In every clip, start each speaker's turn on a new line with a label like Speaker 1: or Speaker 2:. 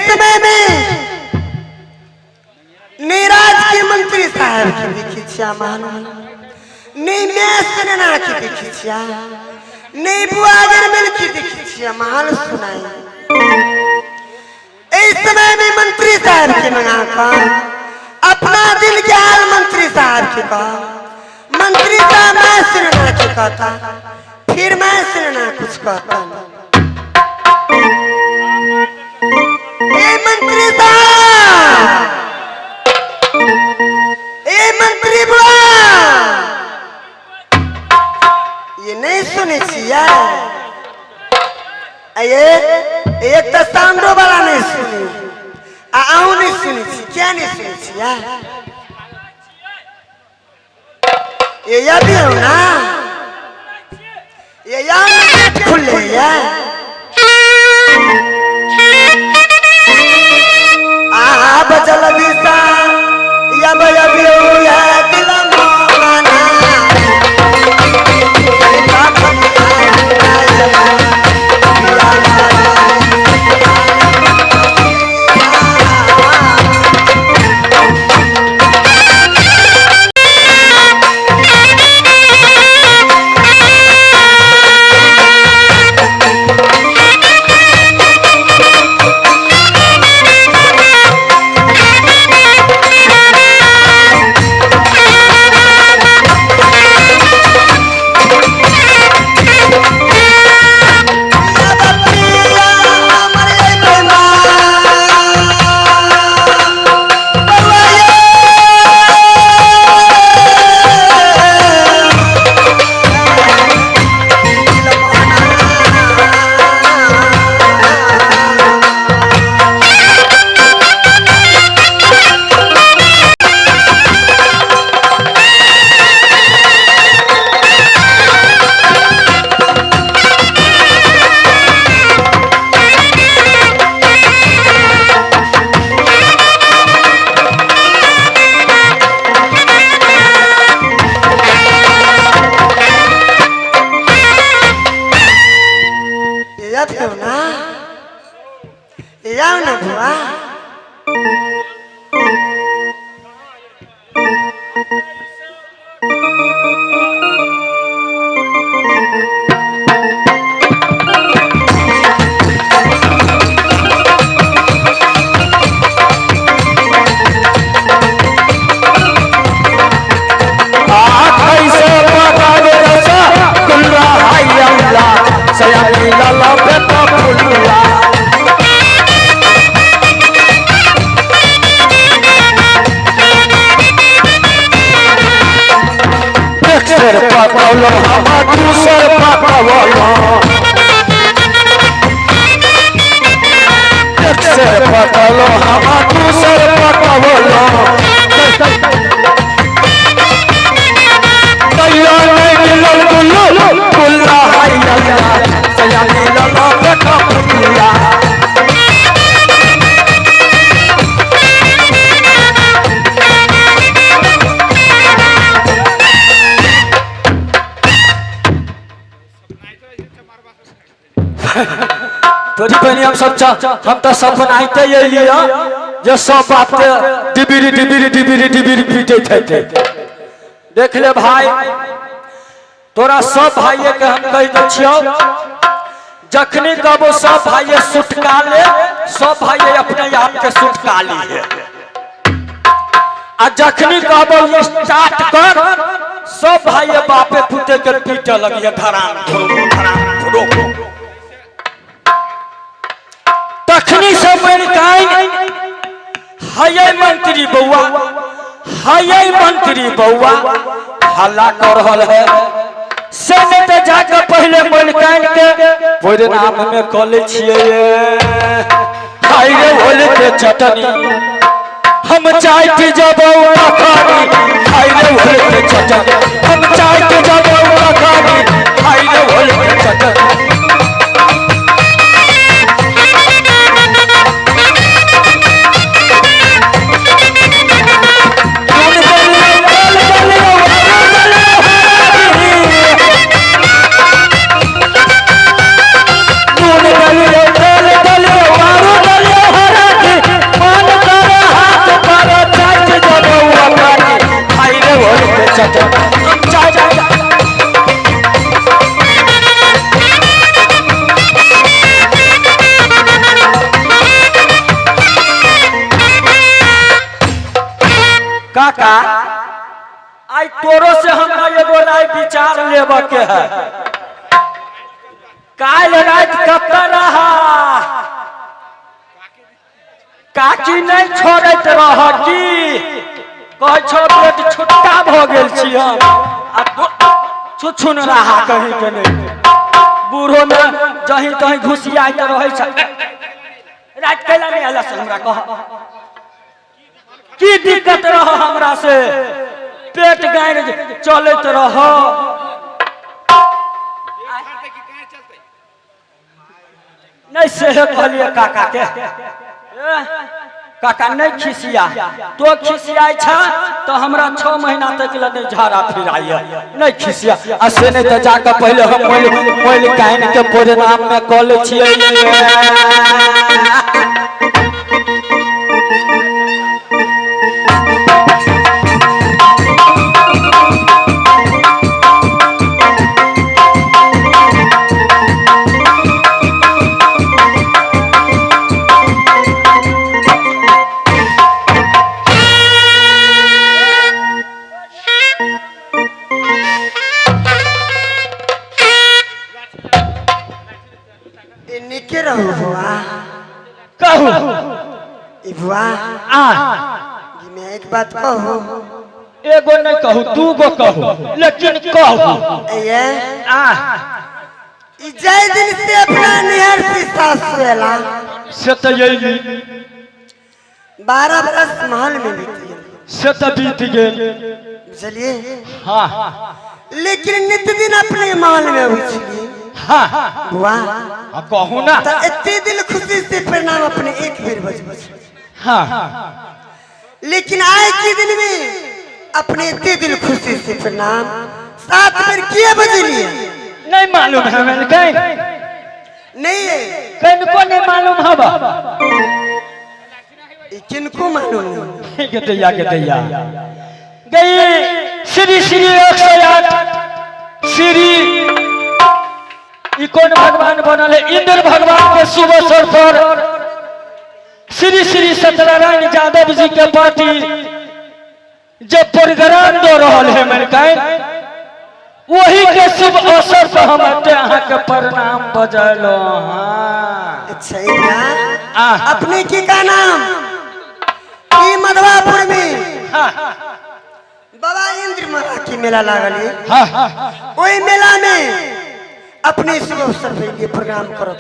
Speaker 1: समय में नीराज के मंत्री साहब की दीक्षिया मानो नहीं मैं सुनना की दीक्षिया नहीं बुआगर मिल की दीक्षिया महान सुनाई। इस समय में मंत्री साहब के मंगा का अपना दिल के हाल मंत्री साहब के का मंत्री साहब मैं सुनना के कहता फिर मैं सुनना कुछ कहता ए मंत्री साहब ए मंत्री बुआ ये नहीं सुनी छिया ये एक तो साउंडो वाला नहीं सुनी आऊ नहीं सुनी छी क्या नहीं सुनी छिया ये या भी हो ना ये या खुले या आ बचल दिशा या भया भी हो या दिल माना
Speaker 2: हम तो सब बनाते लिया जो सब बात डिबिरी डिबिरी डिबिरी डिबिरी पीटे थे देख ले भाई तोरा सब भाई के हम कह दे जखनी कबो सब भाई सुटका ले सब भाई अपने आप के सुटका ली आ जखनी कबो स्टार्ट कर सब भाई बापे पुते के पीटे लगी धराम धराम तखनी से हाय मंत्री बउआ हाय मंत्री बउआ हल्ला कर रहल है सेनेट जाकर पहले मलिकान के पूरे नाम में कॉलेज छिए हाय रे होले के चटनी हम चाय पी जबौ खानी हाय रे होले के चटनी हम चाय पी जबौ खानी हाय रे होले के चटनी काका आई तोरो से हमरा एगो राय विचार लेबे के है। काल रात कब रहा काकी नहीं छोड़त रह की कह छो पेट छुटका भ गेल छी हम आ छुछुन रहा कहीं के नहीं बूढ़ो में जहीं तहीं घुसियाइत रहे छ। रात कैला नहीं आला से हमरा कह की दिक्कत रह हमरा से पेट गाड़ चलत रह नहीं से कहलिए काका के काका नहीं खिसिया तो खिसियाई छा तो हमरा 6 महीना तक नहीं झाड़ा फिराइए नहीं खिसिया आ से नहीं तो जाकर पहले हम मोल कान के परिणाम में कॉल छिए
Speaker 1: निके रहो बुआ
Speaker 2: कहू
Speaker 1: ई बुआ मैं एक बात कहूँ
Speaker 2: एगो नहीं कहू दू गो कहू लेकिन कहू
Speaker 1: ये ई जय दिन से अपना निहर से सास सोएला
Speaker 2: से तो यही
Speaker 1: 12 बरस महल में बीती
Speaker 2: से तो बीत गेल
Speaker 1: बुझलिए।
Speaker 2: हाँ
Speaker 1: लेकिन नित्य दिन अपने महल में उछली
Speaker 2: हाँ
Speaker 1: बुआ
Speaker 2: कहू ना
Speaker 1: तो इतने दिल खुशी से प्रणाम अपने एक बेर बज
Speaker 2: हाँ
Speaker 1: लेकिन आज के दिन में अपने इतने दिल खुशी से प्रणाम 7 बेर किए बजलिए
Speaker 2: नहीं मालूम है मैंने कहीं
Speaker 1: नहीं
Speaker 2: कहीं को नहीं मालूम हवा
Speaker 1: किनको मालूम
Speaker 2: के दैया गई श्री श्री 108 श्री कौन भगवान बनल है इंद्र भगवान के शुभ अवसर पर श्री श्री सत्यनारायण यादव जी के पार्टी जब प्रोग्राम दो रहा है मैंने वही के शुभ अवसर पर हम अहाँ के प्रणाम बजलो।
Speaker 1: अच्छा अपने की का नाम की मधवापुर में बाबा इंद्र महा की मेला लागल है वही मेला में अपने शुभ अवसर पे ये प्रोग्राम करो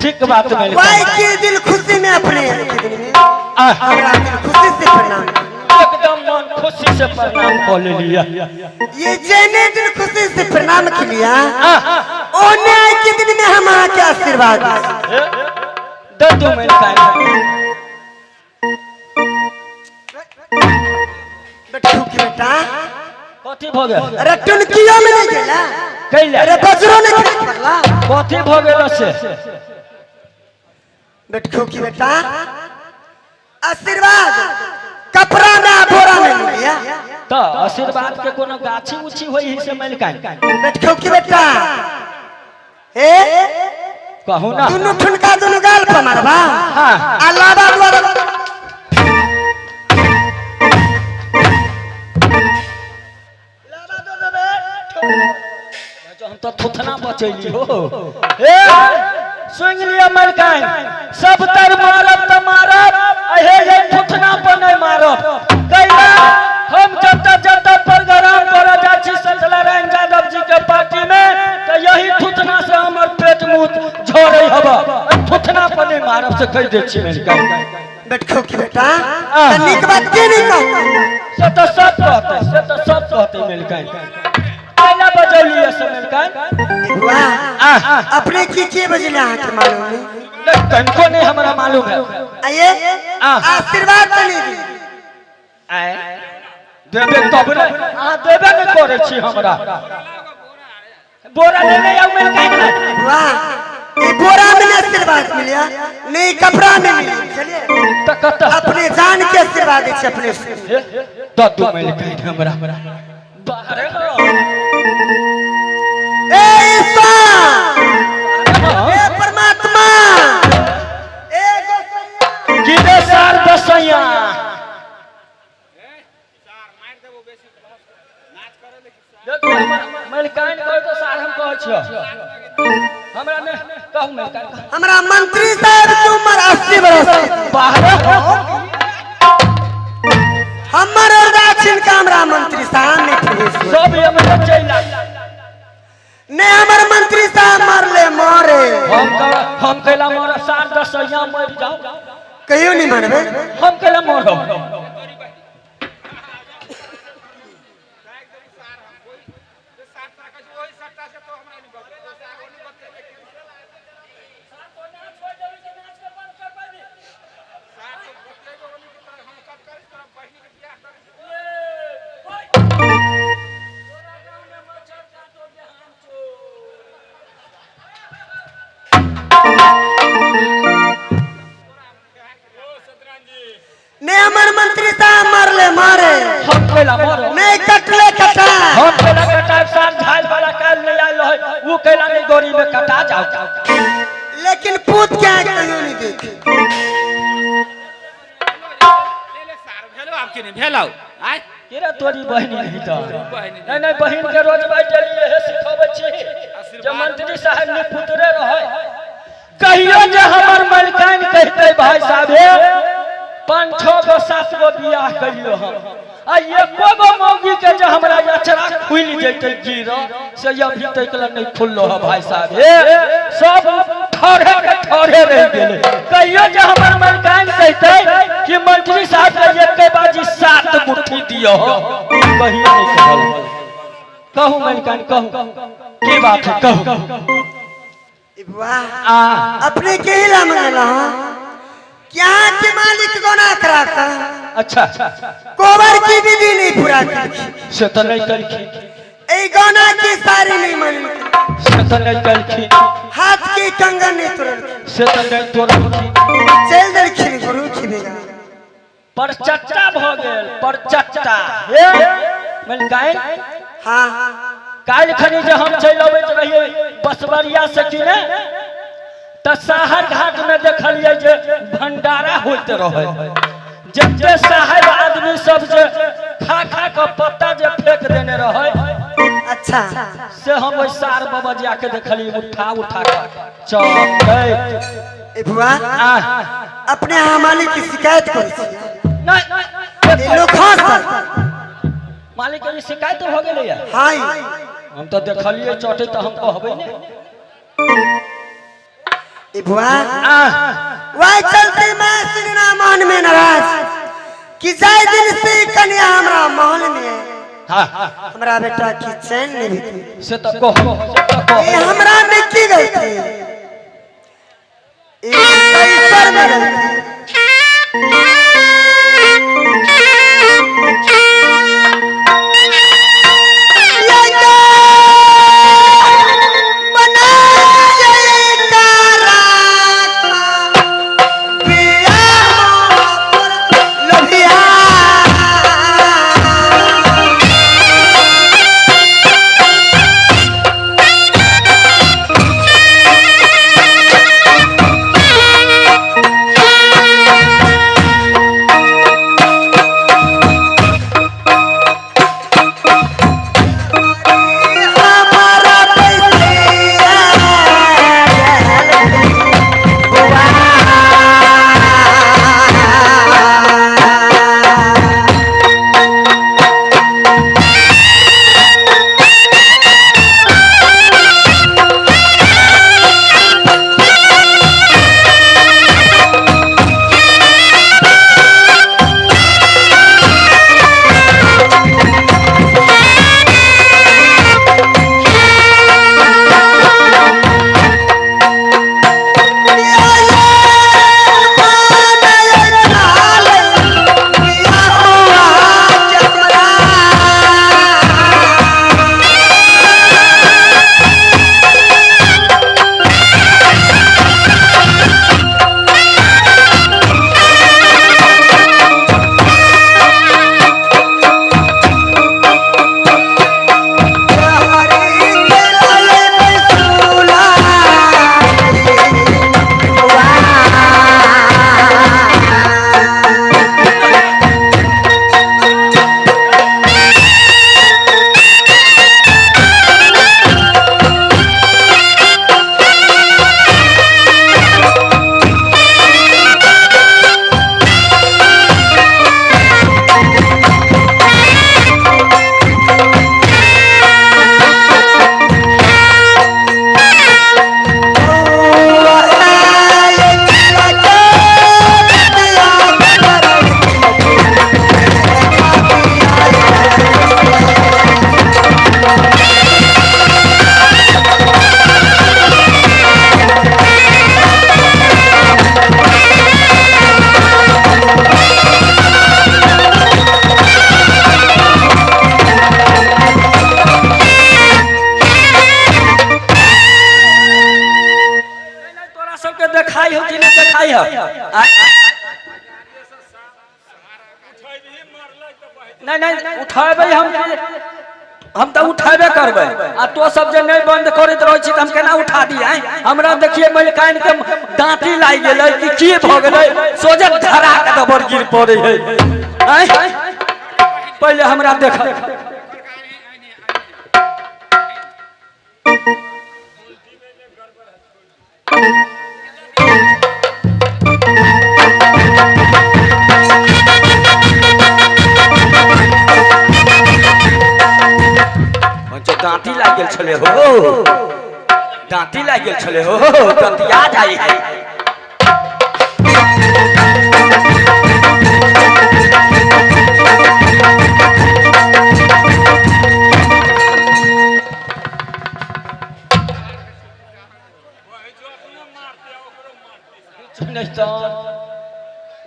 Speaker 2: ठीक बात है
Speaker 1: भाई के दिल खुशी में अपने के दिन में हमरा दिल खुशी से प्रणाम
Speaker 2: एकदम मन खुशी से प्रणाम कर लिया
Speaker 1: ये जैने दिल खुशी से प्रणाम किया ओने आज के दिन में हम के आशीर्वाद
Speaker 2: दे दो मेरे
Speaker 1: बेटा
Speaker 2: कथी भ गेल
Speaker 1: अरे टुनकिया में नहीं गेला
Speaker 2: कैला
Speaker 1: अरे बजरो नहीं पड़ला
Speaker 2: कथी भ गेल से
Speaker 1: बेटखो की बेटा आशीर्वाद कपड़ा में बोरा में लिया
Speaker 2: तो आशीर्वाद के कोनो गाछी उछी होई है से मिल कान
Speaker 1: बेटखो की बेटा ए
Speaker 2: कहू ना
Speaker 1: दोनों ठुनका दोनों गाल पर मारबा
Speaker 2: हां
Speaker 1: अलावा द्वारा
Speaker 2: हम तो थुथना बचैली हो ए सुन लिया मलकान सब तर मारब त मारब अहे ये थुथना पर नहीं मारब कैला हम जब प्रोग्राम कर जा छी सत्यनारायण यादव जी के पार्टी में तो यही थुथना से हमर पेट मुंह झोरे हबा थुथना पर नहीं मारब से कह दे छी मलकान
Speaker 1: बेटखो की बेटा तनिक बात के नहीं कहता
Speaker 2: से तो सब कहते मलकान कैला बजलिए से मलकान
Speaker 1: वाह अपने की बजले आ के मालूम नहीं
Speaker 2: तनको नहीं हमरा मालूम है
Speaker 1: आइए आशीर्वाद तनी दी
Speaker 2: आए देबे तब रे आ देबे नहीं करे छी हमरा बोरा ले ले आउ मलकान
Speaker 1: वाह ये बोरा में आशीर्वाद मिलिया नहीं कपड़ा में मिली चलिए
Speaker 2: त कत
Speaker 1: अपने जान के आशीर्वाद दे अपने से
Speaker 2: दद्दू मलकान हमरा बाहर
Speaker 1: ए ईश्वर ए परमात्मा ए गोसैया
Speaker 2: गिरे सार बसैया मलिकाइन कह तो सार हम कहै छियो हमरा ने कहू मलिकाइन
Speaker 1: हमरा मंत्री साहब की उम्र 80 बरस
Speaker 2: बाहर
Speaker 1: हमर और दक्षिण का हमरा मंत्री साहब नहीं थे
Speaker 2: सब ये में चला
Speaker 1: ने हमर मंत्री साहब मरले मारे
Speaker 2: हम कहला मोर सार 10 या मर जाओ
Speaker 1: कहियो नहीं मारबे
Speaker 2: हम कहला मोर
Speaker 1: ने हमर मंत्री साहब मरले मारे
Speaker 2: हम कहला मोर
Speaker 1: नहीं कटले कटा
Speaker 2: हम कहला कटा सार झाल वाला काल ले आइल है वो कहला नहीं गोरी में कटा जाओ
Speaker 1: लेकिन पूत क्या कहियो नहीं देखे
Speaker 3: ले सार भेलो आपके नहीं भेलो आय
Speaker 2: केरा तोरी बहनी नहीं तो नहीं बहन के रोज बाई लिए है सिखावे छी जब मंत्री साहब ने पुतरे रहे कहियो जे हमर मलिकाइन कहते भाई साहब 5-6 गो 7 गो बियाह करियो हम आ एको गो मौगी के जे हमरा अचरा खुल जैते गिर से अभी तक नहीं खुललो है भाई साहब सब ठहरे रह गेले कहियो जे हमर मलिकाइन कहते कि मंत्री साहब के एक बाजी 7 मुट्ठी दियो कहियो नहीं कहल कहू मलिकाइन कहू की बात है कहू
Speaker 1: वाह अपने के ही ला मंगला क्या के मालिक गोना कराता
Speaker 2: अच्छा
Speaker 1: कोबर की विधि नहीं पूरा की
Speaker 2: से तो नहीं करखी
Speaker 1: ए गोना की सारी नहीं मानी
Speaker 2: से तो नहीं करखी
Speaker 1: हाथ की कंगन नहीं तोड़
Speaker 2: से तो नहीं तोड़खी
Speaker 1: चल दर खिल गुरु खिबेगा
Speaker 2: पर चट्टा भ गेल पर चट्टा मलिकाइन
Speaker 1: हां
Speaker 2: काल खनी जे हम चल अबैत रहिए बसवरिया से कि ने त शहर घाट में देखलिए जे भंडारा होइत रहे जते साहब आदमी सब जे खा के पत्ता जे फेंक देने रहे
Speaker 1: अच्छा
Speaker 2: से हम ओइ सार बाबा जाके देखलिए उठा के चौकै
Speaker 1: ए बुआ अपने यहाँ मालिक की शिकायत कर
Speaker 2: नहीं
Speaker 1: लोग खास
Speaker 2: मालिक की शिकायत हो गेलै या
Speaker 1: हां
Speaker 2: हम तो देखलिए चौटे तो हम कहबै ने
Speaker 1: ए बुआ वही चलते मैं सुनना मन में नाराज कि जाय दिन से कन्या हमरा महल में है
Speaker 2: हां
Speaker 1: हमरा बेटा की चैन नहीं बीती
Speaker 2: से तो कहो
Speaker 1: ये हमरा में की गलती है ये ईश्वर में गलती
Speaker 2: नहीं नहीं उठाबे हम तो उठाबे करबे आ तो सब जे नहीं बंद करैत रहै छी त हम केना उठा दिए हमरा देखिए मलिकाइन के दांती लाग गेलै कि की भ गेलै सोजे धरा के दबर गिर पड़े है पहले हमरा देख दांती लाग गेल छले हो दांती लाग गेल छले हो दंतिया जाइ है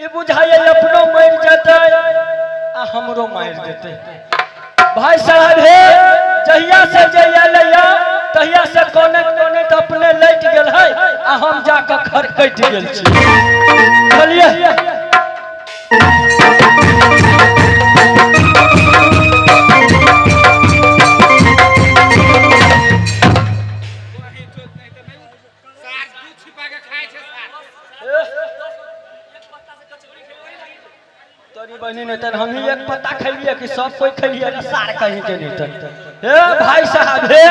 Speaker 2: ये बुझाइए अपनो मर जेतै आ हमरो मार देतै भाई साहब हे जहिया से जइया तहिया से कोने कोने तो अपने लट गेल है आ हम जाके घर कट गेल छी चलिए तोरी बहनी ने तन हम ही एक पत्ता खैलिए कि सब कोई खैलिए सार कहीं के नहीं तन हे भाई साहब हे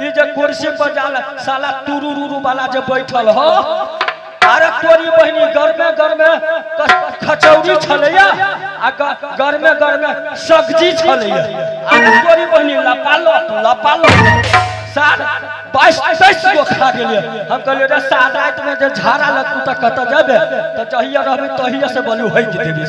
Speaker 2: ये जे कुर्सी पर जाला साला तुरुरुरु वाला जे बैठल हो अरे तोरी बहनी घर में खचौड़ी छलैया आ घर में सब्जी छलैया अरे तोरी बहनी लपालो सार 22 गो खा गेलिए हम कहलिए रे सार रात में जे झाड़ा लगतू त कत जाबे त जहिया रहबे तहिया से बोलू होई के देबी